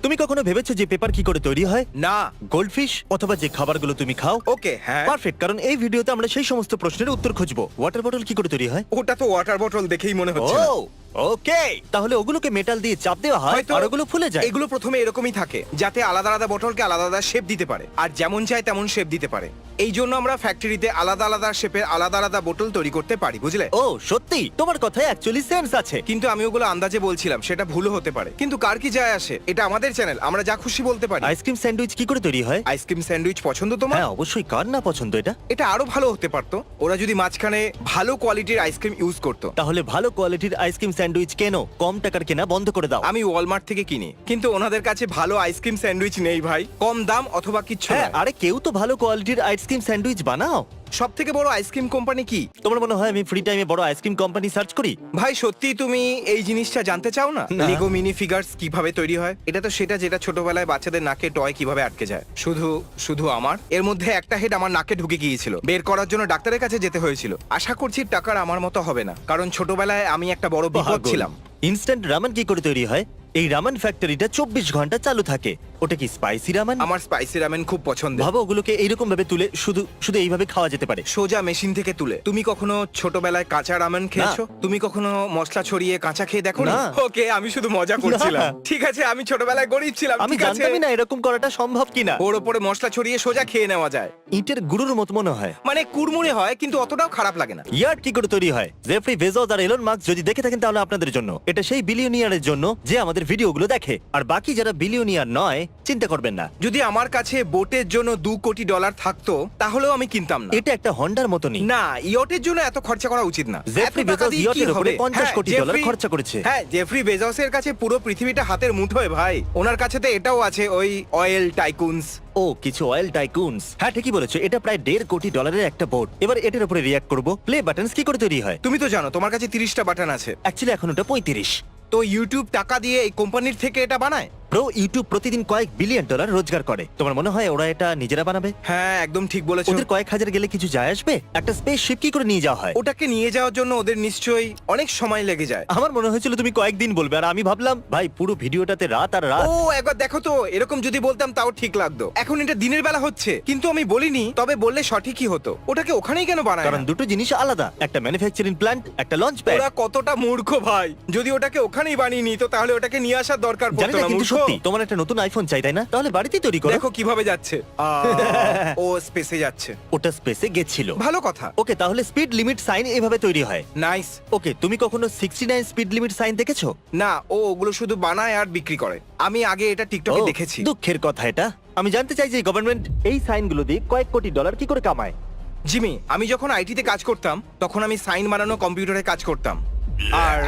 তুমি কখনো ভেবেছো যে পেপার কি করে তৈরি হয়? না। গোল্ডফিশ অথবা যে খাবারগুলো তুমি খাও? ওকে, হ্যাঁ। পারফেক্ট, কারণ এই ভিডিওতে আমরা সেই সমস্ত প্রশ্নের উত্তর খুঁজবো। ওয়াটার বটল কি করে তৈরি হয়? ওটা তো ওয়াটার বটল দেখেই মনে হচ্ছে না। ওকে, তাহলে ওগুলোকে মেটাল দিয়ে চাপ দেওয়া হয় হয়তো আর ওগুলো ফুলে যায়। এগুলো প্রথমে এরকমই থাকে, যাতে আলাদা আলাদা বোতলকে আলাদা আলাদা শেপ দিতে পারে, আর যেমন চাই তেমন শেপ দিতে পারে। এই জন্য আমরা ফ্যাক্টরিতে আলাদা আলাদা শেপের আলাদা আলাদা বোতল তৈরি করতে পারি, বুঝলে? ও সত্যি, তোমার কথায় অ্যাকচুয়ালি সেন্স আছে। কিন্তু আমি ওগুলো আন্দাজে বলছিলাম, সেটা ভুলও হতে পারে। কিন্তু কার কি যায় আসে? এটা আমাদের চ্যানেল, আমরা যা খুশি বলতে পারি। আইসক্রিম স্যান্ডউইচ কি করে তৈরি হয়? আইসক্রিম স্যান্ডউইচ পছন্দ তোমার? হ্যাঁ অবশ্যই, কার না পছন্দ এটা। এটা আরো ভালো হতে পারতো ওরা যদি মাঝখানে ভালো কোয়ালিটির আইসক্রিম ইউজ করতো। তাহলে ভালো কোয়ালিটির আইসক্রিম স্যান্ডউইচ কেনো, কম টাকার কেনা বন্ধ করে দাও। আমি ওয়ালমার্ট থেকে কিনি, কিন্তু ওনাদের কাছে ভালো আইসক্রিম স্যান্ডউইচ নেই ভাই। কম দাম অথবা কিচ্ছু হ্যাঁ, না। আরে কেউ তো ভালো কোয়ালিটির আইসক্রিম স্যান্ডউইচ বানাও। সব থেকে বড় আইসক্রিম কোম্পানি কি? তোমার মনে হয় আমি ফ্রি টাইমে বড় আইসক্রিম কোম্পানি সার্চ করি? ভাই সত্যি তুমি এই জিনিসটা জানতে চাও না? না। লেগো মিনি ফিগারস কিভাবে তৈরি হয়? এটা তো সেটা যেটা ছোটবেলায় বাচ্চাদের নাকে টয় কিভাবে আটকে যায়। শুধু শুধু আমার এর মধ্যে একটা হেড আমার নাকে ঢুকে গিয়েছিল, বের করার জন্য ডাক্তারের কাছে যেতে হয়েছিল। আশা করছি টাকার আমার মতো হবে না, কারণ ছোটবেলায় আমি একটা বড় বিপদ ছিলাম। ইনস্ট্যান্ট রামেন কি করে তৈরি হয়? এই রামেন ফ্যাক্টরিটা 24 ঘন্টা চালু থাকে। ওটা কি স্পাইসি রামেন? আমার স্পাইসি রামেন খুব পছন্দ। ভাবো ওগুলোকে এইরকম ভাবে তুলে শুধু শুধু এইভাবে খাওয়া যেতে পারে। সোজা মেশিন থেকে তুলে। তুমি কখনো ছোটবেলায় কাঁচা রামেন খেয়েছো? তুমি কখনো মশলা ছড়িয়ে কাঁচা খেয়ে দেখো না? না। ওকে, আমি শুধু মজা করছিলাম। না। ঠিক আছে, আমি ছোটবেলায় গরিব ছিলাম। আমি ঠিক আছে, জানতামই না এরকম করাটা সম্ভব কিনা। ওর উপরে মশলা ছড়িয়ে সোজা খেয়ে নেওয়া যায়। ইটের গুঁড়োর মতো মনে হয়। মানে কুড়মুড়ে হয়, কিন্তু অতটাও খারাপ লাগে না। ইয়ার্ড কি করে তৈরি হয়? জেফ্রি বেজোস আর এলন মাস্ক যদি দেখে থাকেন তাহলে আপনাদের জন্য। এটা সেই বিলিয়নিয়ারের জন্য যে আমাদের ভিডিওগুলো দেখে, আর বাকি যারা বিলিয়নিয়ার নয় চিন্তা করবেন না। যদি আমার কাছে বোটের জন্য $2 কোটি থাকতো তাহলেও আমি কিনতাম না। এটা একটা হন্ডার মতনই। না, ইয়টের জন্য এত খরচা করা উচিত না। জেফ্রি এত টাকা বেজোস দিয়ে কি ইয়টের উপরে হবে? 50 হ্যাঁ, কোটি ডলার জেফ্রি- খরচা করেছে। হ্যাঁ, জেফ্রি বেজোসের কাছে পুরো পৃথিবীটা হাতের মুঠোয় ভাই। ওনার কাছে তো এটাও আছে, ওই অয়েল টাইকুনস। ও কিছু অয়েল টাইকুনস। হ্যাঁ ঠিকই বলেছো, এটা প্রায় $1.5 কোটি একটা বোর্ড। এবার এটার উপরে রিঅ্যাক্ট করব। প্লে বাটনস কি করে তৈরি হয়? তুমি তো জানো তোমার কাছে 30টা বাটন আছে। অ্যাকচুয়ালি এখন ওটা 35। তো ইউটিউব টাকা দিয়ে এই কোম্পানির থেকে এটা বানায়? ব্রো, ইউটিউব প্রতিদিন কয়েক বিলিয়ন ডলার রোজগার করে। তোমার মনে হয় ওরা এটা নিজেরা বানাবে? হ্যাঁ, একদম ঠিক বলেছো। ওদের কয়েক হাজার গেলে কিছু যায় আসবে? একটা স্পেস শিপ কি করে নিয়ে যাওয়া হয়? ওটাকে নিয়ে যাওয়ার জন্য ওদের নিশ্চয়ই অনেক সময় লেগে যায়। আমার মনে হয়েছিল তুমি কয়েকদিন বলবে, আর আমি ভাবলাম ভাই পুরো ভিডিওটাতে রাত আর রাত। ও একবার দেখো তো, এরকম যদি বলতাম তাও ঠিক লাগতো। এখন এটা দিনের বেলা হচ্ছে, কিন্তু আমি বলিনি, তবে বললে সঠিকই হতো। ওটাকে ওখানেই কেন বানায় কারণ না? দুটো জিনিস আলাদা, একটা ম্যানুফ্যাকচারিং প্ল্যান্ট, একটা লঞ্চ প্যাড। ওরা কতটা মূর্খ ভাই! যদি ওটাকে ওখানেই বানিয়ে নিত তাহলে ওটাকে নিয়ে আসার দরকার জানি পড়তো না, না। কিন্তু মূর্খ। সত্যি তোমার একটা নতুন আইফোন চাই তাই না? তাহলে বাড়িতেই তৈরি করো। দেখো কিভাবে যাচ্ছে। ও স্পেসে যাচ্ছে। ওটা স্পেসে গেছিল। ভালো কথা। ওকে, তাহলে স্পিড লিমিট সাইন এভাবে তৈরি হয়। নাইস। ওকে, তুমি কখনো 69 স্পিড লিমিট সাইন দেখেছো? না, ও ওগুলো শুধু বানায় আর বিক্রি করে। আমি আগে এটা টিকটকে ও, দেখেছি। দুঃখের কথা এটা। আমি জানতে চাই যে গভর্নমেন্ট এই সাইনগুলো দিয়ে কয়েক কোটি ডলার কি করে কামায়। জিমি, আমি যখন আইটিতে কাজ করতাম তখন আমি সাইন বানানো কম্পিউটারে কাজ করতাম, আর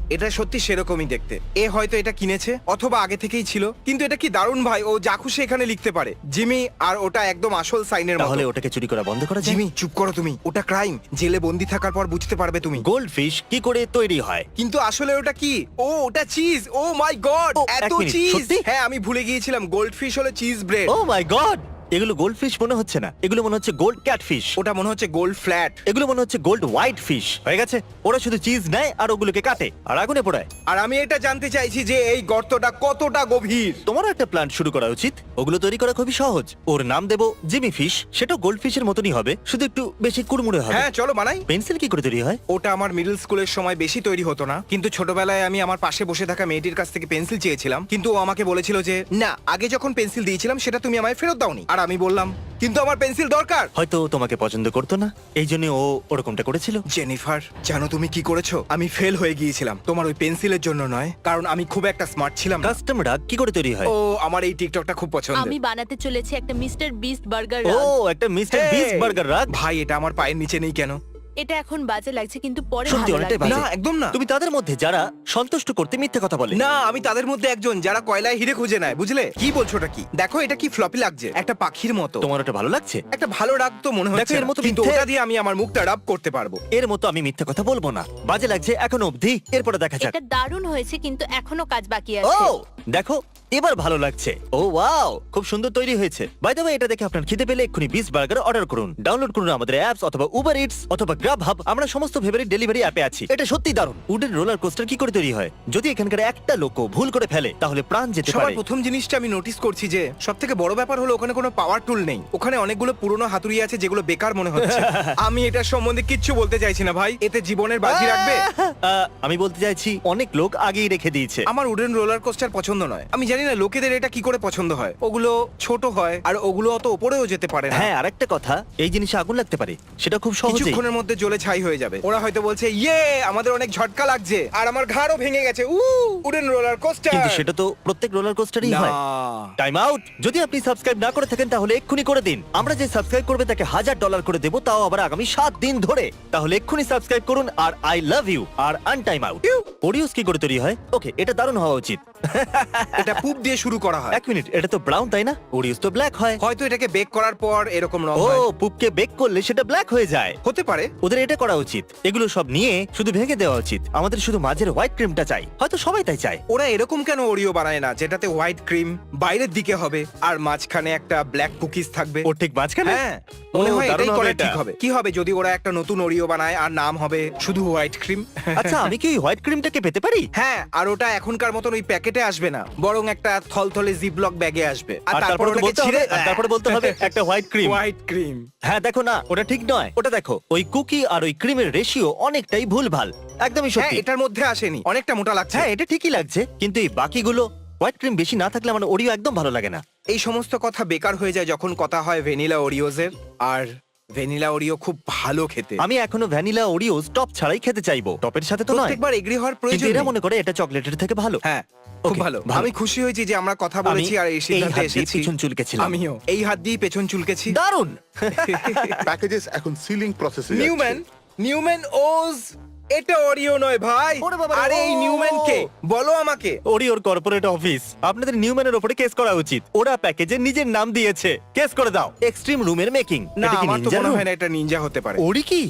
এটা সত্যি সেরকমই দেখতে। এ হয়তো এটা কিনেছে অথবা আগে থেকেই ছিল, কিন্তু এটা কি দারুণ ভাই! ও যা খুশি এখানে লিখতে পারে জিমি, আর ওটা একদম আসল সাইনের মতো। তাহলে ওটাকে চুরি করা বন্ধ করা যায়। জিমি চুপ করো তুমি, ওটা ক্রাইম। জেলে বন্দি থাকার পর বুঝতে পারবে তুমি। গোল্ড ফিশ কি করে তৈরি হয়? কিন্তু আসলে ওটা কি? ও ওটা চিজ। ও মাই গড, ও, এত এক মিনিট, চিজ! সত্যি? হ্যাঁ, আমি ভুলে গিয়েছিলাম, গোল্ড ফিশ হলো চিজ ব্রেড। ও মাই গড, এগুলো গোল্ড ফিশ মনে হচ্ছে না, এগুলো মনে হচ্ছে গোল্ড ক্যাটফিশ। ওটা মনে হচ্ছে গোল্ড ফ্ল্যাট। এগুলো মনে হচ্ছে গোল্ড হোয়াইট ফিশ। হয়ে গেছে, ওরা শুধু চিজ নেয় আর ওগুলোকে কাটে আর আগুনে পোড়ায়। আর আমি এটা জানতে চাইছি যে এই গর্তটা কতটা গভীর। তোমারও একটা প্ল্যান্ট শুরু করা উচিত। ওগুলো তৈরি করা খুবই সহজ। ওর নাম দেবো জিমি ফিশ। সেটা গোল্ড ফিশের মতনই হবে, শুধু একটু বেশি কুড়মুড়ে হবে। হ্যাঁ, চলো বানাই। পেন্সিল কি করে তৈরি হয়? ওটা আমার মিডল স্কুলের সময় বেশি তৈরি হতো না, কিন্তু ছোটবেলায় আমি আমার পাশে বসে থাকা মেয়েটির কাছ থেকে পেন্সিল চেয়েছিলাম, কিন্তু ও আমাকে বলেছিল যে না, আগে যখন পেন্সিল দিয়েছিলাম সেটা তুমি আমায় ফেরত দাওনি। আর আমি বললাম কিন্তু আমার পেন্সিল দরকার। হয়তো তোমাকে পছন্দ করতো না, এই জন্য ও ওরকমটা করেছিল। জেনিফার, জানো তুমি কি করেছো? আমি ফেল হয়ে গিয়েছিলাম তোমার ওই পেন্সিলের জন্য নয়, কারণ আমি খুব একটা স্মার্ট ছিলাম না। কাস্টম রাগ কি করে তৈরি হয়? ও আমার এই টিকটকটা খুব পছন্দ। আমি বানাতে চলেছি একটা মিস্টার বিস্ট বার্গার। ও একটা মিস্টার বিস্ট বার্গার রাগ। ভাই, এটা আমার পায়ের নিচে নেই কেন? এটা এখন বাজে লাগছে, কিন্তু পরে সত্যি ভালো অনেকটাই লাগবে। বাজে। না, একদম না। তুমি তাদের মধ্যে যারা সন্তুষ্ট করতে মিথ্যে কথা বলে। না, আমি তাদের মধ্যে একজন যারা কয়লায় হিরে খুঁজে নেয়, বুঝলে? কি বলছো ওটা কি? দেখো এটা কি ফ্লপি লাগছে, একটা পাখির মতো। তোমার ওটা ভালো লাগছে? একটা ভালো রাগ তো মনে হচ্ছে দেখো, এর না, মতো কিন্তু মিথ্যে- ওটা দিয়ে আমি আমার মুখটা রাব করতে পারবো। এর মতো আমি মিথ্যে কথা বলবো না। বাজে লাগছে এখনো অবধি, এরপরে দেখা যাক। এটা দারুণ হয়েছে, কিন্তু এখনো কাজ বাকি ও আছে। দেখো, এবার ভালো লাগছে। ও ওয়াও, খুব সুন্দর তৈরি হয়েছে। বাই দ্য ওয়ে, এটা দেখে আপনার খিদে পেলে এক্ষুনি বিস্ট বার্গার অর্ডার করুন। ডাউনলোড করুন আমাদের অ্যাপস অথবা উবার ইটস অথবা গ্রাব হাব, আমরা সমস্ত ফেভারিট ডেলিভারি অ্যাপে আছি। এটা সত্যি দারুণ। উডেন রোলার কোস্টার কি করে তৈরি হয়? যদি এখানকার একটা লোকও ভুল করে ফেলে তাহলে প্রাণ যেতে সবার পারে। প্রথম জিনিসটা আমি নোটিস করছি যে সব থেকে বড় ব্যাপার হলো ওখানে কোনো পাওয়ার টুল নেই। ওখানে অনেকগুলো পুরনো হাতুড়ি আছে যেগুলো বেকার মনে হচ্ছে। আমি এটা সম্বন্ধে কিচ্ছু বলতে চাইছি না ভাই, এতে জীবনের বাজি রাখবে। আমি বলতে চাইছি অনেক লোক আগেই রেখে দিয়েছে। আমার উডেন রোলার কোস্টার পছন্দ নয়। আমি জানি না লোকেদের এটা কি করে পছন্দ হয়। ওগুলো ছোট হয় আর ওগুলো অত উপরেও যেতে পারে না। হ্যাঁ, আরেকটা কথা, এই জিনিসে আগুন লাগতে পারে, সেটা খুব সহজেই। কিছুক্ষণের মধ্যে জ্বলে ছাই হয়ে যাবে। ওরা হয়তো বলছে ইয়ে আমাদের অনেক ঝটকা লাগছে আর আমার ঘাড়ও ভেঙে গেছে। Wooden roller coaster. কিন্তু সেটা তো প্রত্যেক রোলার কোস্টারই না। হয়। Time out. যদি আপনি সাবস্ক্রাইব না করে থাকেন তাহলে এক্ষুনি করে দিন। আমরা যে সাবস্ক্রাইব করবে তাকে $1000 করে দেবো, তাও আবার আগামী 7 দিন ধরে। তাহলে এক্ষুনি সাবস্ক্রাইব করুন আর আই লাভ ইউ আর আনটাইম আউট। ওরিওস কি করে তৈরি হয়? ওকে, এটা দারুণ হওয়া উচিত। এটা পুপ দিয়ে শুরু করা হয়। এক মিনিট, এটা তো ব্রাউন তাই না? ওরিওস তো ব্ল্যাক হয়। হয়তো এটাকে বেক করার পর এরকম রং ও, হয়। পুপকে বেক করলে সেটা ব্ল্যাক হয়ে যায়। হতে পারে। ওদের এটা করা উচিত। এগুলো সব নিয়ে শুধু ভেঙে দেওয়া উচিত। আমাদের শুধু মাঝের হোয়াইট ক্রিমটা চাই। হয়তো সবাই তাই চায়। ওরা এরকম কেন ওরিও বানায় না যেটাতে হোয়াইট ক্রিম বাইরের দিকে হবে আর মাঝখানে একটা ব্ল্যাক কুকিজ থাকবে? ওর ঠিক মাঝখানে? হ্যাঁ, মনে ও, হয় দারুণ এটাই হবে করা এটা। ঠিক হবে। কি হবে যদি ওরা একটা নতুন ওরিও বানায় আর নাম হবে শুধু হোয়াইট ক্রিম? আচ্ছা, আমি কি ওই হোয়াইট ক্রিমটাকে পেতে পারি? হ্যাঁ, আর ওটা এখনকার মতন ওই প্যাকেটে আসবে না, বরং একটা থলথলে জিপলক ব্যাগে আসবে। আর তারপরে ওটাকে বলতে হবে, ছিঁড়ে আর তারপরে বলতে হবে একটা হোয়াইট ক্রিম। White cream. হ্যাঁ, দেখো না, ওটা ঠিক নয়। ওটা দেখো, ওই কুকি আর ওই ক্রিমের রেশিও অনেকটাই ভুলভাল। একদমই হ্যাঁ, সত্যি। এটার মধ্যে আসেনি, অনেকটা মোটা লাগছে। হ্যাঁ, এটা ঠিকই লাগছে, কিন্তু এই বাকিগুলো হোয়াইট ক্রিম বেশি না থাকলে আমার ওরিও একদম ভালো লাগে না। এই সমস্ত কথা বেকার হয়ে যায় যখন কথা হয় ভ্যানিলা ওরিওজের। আর ভ্যানিলা ওরিও খুব ভালো খেতে। আমি এখনো ভ্যানিলা ওরিওস টপ ছাড়াই খেতে চাইবো, টপের সাথে তো নয়। প্রত্যেকবার এগ্রি হওয়ার কিন্তু প্রয়োজন এরা নেই। মনে করে এটা চকলেটের থেকে ভালো। হ্যাঁ, খুব Okay, ভালো। ভালো। আমি খুশি হয়েছি যে আমরা কথা বলেছি আর এই সিদ্ধান্তে হাত দিয়ে এসেছি। পিছন চুলকেছিলাম। আমিও এই হাত দিয়ে পেছন চুলকেছি। দারুণ। প্যাকেজেস এখন সিলিং প্রসেসে নিউম্যান ওজ, এটা ওরিও নয় ভাই। ওরে বাবা, আরে এই ও! নিউম্যান কে বলো আমাকে। ওরিওর কর্পোরেট অফিস। আপনাদের নিউম্যানের উপরে কেস করা উচিত। ওরা প্যাকেজে নিজের নাম দিয়েছে। কেস করে দাও। এক্সট্রিম রুমের মেকিং। না, এটা কি আমার তো নিনজা মনে রুম? হয় না এটা নিনজা হতে পারে। ওরি কি?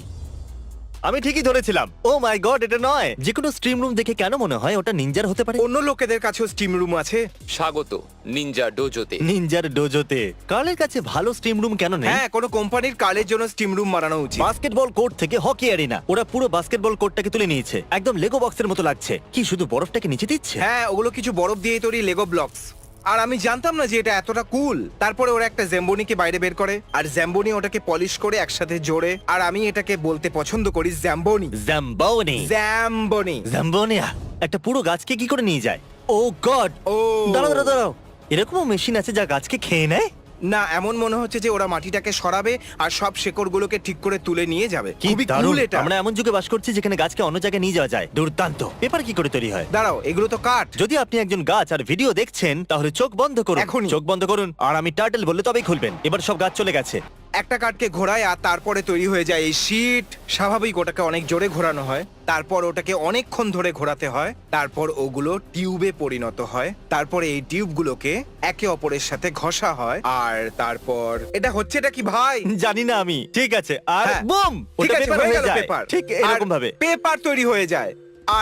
আমি ঠিকই ধরেছিলাম। ও মাই গড, এটা নয়। যে কোনো স্ট্রিম রুম দেখে কেন মনে হয় ওটা নিনজার হতে পারে? অন্য লোকেদের কাছেও স্টিম রুম আছে। স্বাগত নিনজা ডোজোতে। নিনজার ডোজোতে। কার্লের কাছে ভালো স্ট্রিম রুম কেন নেই? হ্যাঁ, কোনো কোম্পানির কালের জন্য স্টিম রুম বানানো উচিত। বাস্কেটবল কোর্ট থেকে হকি অ্যারিনা। ওরা পুরো বাস্কেটবল কোর্টটাকে তুলে নিয়েছে। একদম লেগো বক্সের মতো লাগছে। কি শুধু বরফটাকে নিচে দিচ্ছে? হ্যাঁ, ওগুলো কিছু বরফ দিয়ে তৈরি লেগো ব্লকস। আর আমি জানতাম না যে এটা এতটা কুল। তারপরে ওরা একটা জ্যাম্বনিকে বাইরে বের করে আর জ্যাম্বনি ওটাকে পলিশ করে একসাথে জোড়ে। আর আমি এটাকে বলতে পছন্দ করি জ্যাম্বনি। জাম্বোনি। জ্যাম্বনি। জাম্বোনিয়া। একটা পুরো গাছকে কি করে নিয়ে যায়? ও গড। ও দাঁড়াও দাঁড়াও দাঁড়াও। এরকমও মেশিন আছে যা গাছকে খেয়ে নেয়? না, এমন মনে হচ্ছে যে ওরা মাটিটাকে সরাবে আর সব শেকড়গুলোকে ঠিক করে তুলে নিয়ে যাবে। কি খুবই দারুণ। কুল এটা। আমরা এমন যুগে বাস করছি যেখানে গাছকে অন্য জায়গায় নিয়ে যাওয়া যায়। দুর্দান্ত। পেপার কি করে তৈরি হয়? দাঁড়াও, এগুলো তো কাঠ। যদি আপনি একজন গাছ আর ভিডিও দেখছেন তাহলে চোখ বন্ধ করুন। এখনই। চোখ বন্ধ করুন আর আমি টার্টল বললে তবেই খুলবেন। এবার সব গাছ চলে গেছে। একটা কাঠকে ঘোরায় আর তারপরে তৈরি হয়ে যায় এই শীট। স্বাভাবিক ওটাকে অনেক জোরে ঘোরানো হয়, তারপর ওটাকে অনেকক্ষণ ধরে ঘোরাতে হয়, তারপর ওগুলো টিউবে পরিণত হয়, তারপরে এই টিউবগুলোকে একে অপরের সাথে ঘষা হয় আর তারপর এটা হচ্ছেটা কি ভাই? জানি না আমি। ঠিক আছে, আর হ্যাঁ। বুম, ঠিক ওটা আছে, পেপার হয়ে হয়ে গেল যায়। পেপার। ঠিক এরকম ভাবে। পেপার তৈরি হয়ে যায়।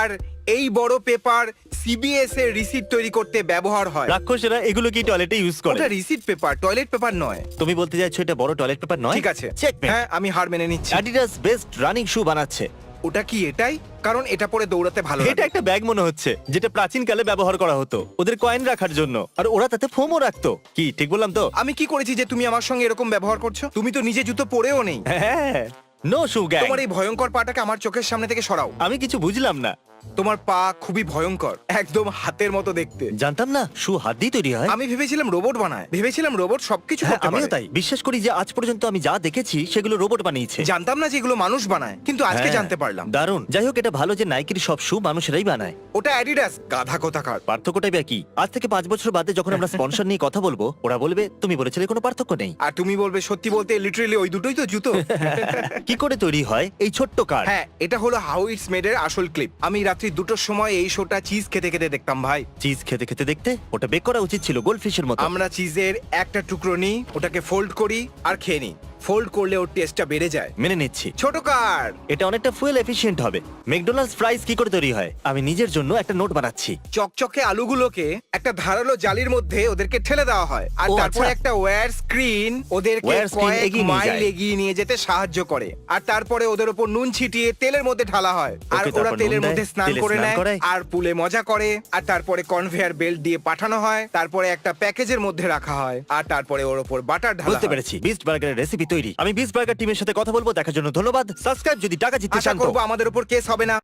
আর এই বড় পেপার সিবিএস এর রিসিট তৈরি করতে ব্যবহার হয়। রাক্ষসেরা এগুলো কি টয়লেটে ইউজ করে? ওটা রিসিট পেপার, টয়লেট পেপার নয়। তুমি বলতে চাইছো এটা বড় টয়লেট পেপার নয়? ঠিক আছে, চেক। হ্যাঁ, আমি হার মেনে নিচ্ছি। অ্যাডিডাস বেস্ট রানিং শু বানাচ্ছে। ওটা কি এটাই? কারণ এটা পরে দৌড়াতে ভালো এটা লাগে। একটা ব্যাগ মনে হচ্ছে যেটা প্রাচীন কালে ব্যবহার করা হতো ওদের কয়েন রাখার জন্য, আর ওরা তাতে ফোমও রাখতো। কি ঠিক বললাম তো? আমি কি করেছি যে তুমি আমার সঙ্গে এরকম ব্যবহার করছো? তুমি তো নিজে জুতো পরেও নেই। হ্যাঁ, নো শু গ্যাং। তোমার এই ভয়ঙ্কর পাটাকে আমার চোখের সামনে থেকে সরাও। আমি কিছু বুঝলাম না। তোমার পা খুবই ভয়ঙ্কর, একদম হাতের মতো দেখতে। জানতাম না শু হাত দিয়ে তৈরি হয়। আমি ভেবেছিলাম রোবট বানায়, ভেবেছিলাম রোবট সবকিছু হ্যাঁ, করতে আমিও পারে। তাই বিশ্বাস করি যে আজ পর্যন্ত আমি যা দেখেছি সেগুলো রোবট বানিয়েছে। জানতাম না যে এগুলো মানুষ বানায়, কিন্তু আজকে হ্যাঁ, জানতে পারলাম। দারুণ। যাই হোক, এটা ভালো যে নাইকির সব শু মানুষেরাই বানায়। ওটা অ্যাডিডাস, গাধা কোথাকার। পার্থক্যটাই বা কি? আজ থেকে 5 বছর বাদে যখন আমরা স্পন্সর নিয়ে কথা বলবো ওরা বলবে তুমি বলেছিলে কোনো পার্থক্য নেই। আর তুমি বলবে সত্যি বলতে লিটারালি ওই দুটোই তো জুতো। কি করে তৈরি হয় এই ছোট্ট কার? হ্যাঁ, এটা হলো হাউ ইটস মেড এর আসল ক্লিপ। আমি রাত্রি 2টোর সময় এই শোটা চিজ খেতে খেতে দেখতাম ভাই। চিজ খেতে খেতে দেখতে? ওটা বেক করা উচিত ছিল গোল্ডফিশের মতো। আমরা চিজের একটা টুকরো নিই, ওটাকে ফোল্ড করি আর খেয়ে নিই। ফোল্ড করলে ওর টেস্টটা বেড়ে যায়। মেনে নিচ্ছি। ছোট কার। এটা অনেকটা ফুয়েল এফিশিয়েন্ট হবে। ম্যাকডোনাল্ডস ফ্রাইস কি করে তৈরি হয়? আমি নিজের জন্য একটা নোট বানাচ্ছি। চকচকে আলুগুলোকে একটা ধারালো জালির মধ্যে ওদেরকে ঠেলে দেওয়া হয়, আর ও, তারপরে আচ্ছা। একটা ওয়্যার স্ক্রিন ওদেরকে ওয়্যার স্ক্রিন কয়েক এগিয়ে নিয়ে মাইল যায়। এগিয়ে নিয়ে যেতে সাহায্য করে, আর তারপরে ওদের উপর নুন ছিটিয়ে তেলের মধ্যে ঢালা হয়, আর ওকে, ওরা তারপর তেলের নুন মধ্যে দেয়, স্নান তেলে করে স্নান নেয় করে। আর পুলে মজা করে, আর তারপরে কনভেয়ার বেল্ট দিয়ে পাঠানো হয়, তারপরে একটা প্যাকেজের মধ্যে রাখা হয়, আর তারপরে ওর উপর বাটার ঢালা বুঝতে হয়। পেরেছি। বিস্ট বার্গারের রেসিপি তৈরি। আমি বিস্ট বার্গার টিমের সাথে কথা বলবো। দেখার জন্য ধন্যবাদ। সাবস্ক্রাইব যদি টাকা জিততে আশা চান তো। করবো আমাদের উপর কেস হবে না।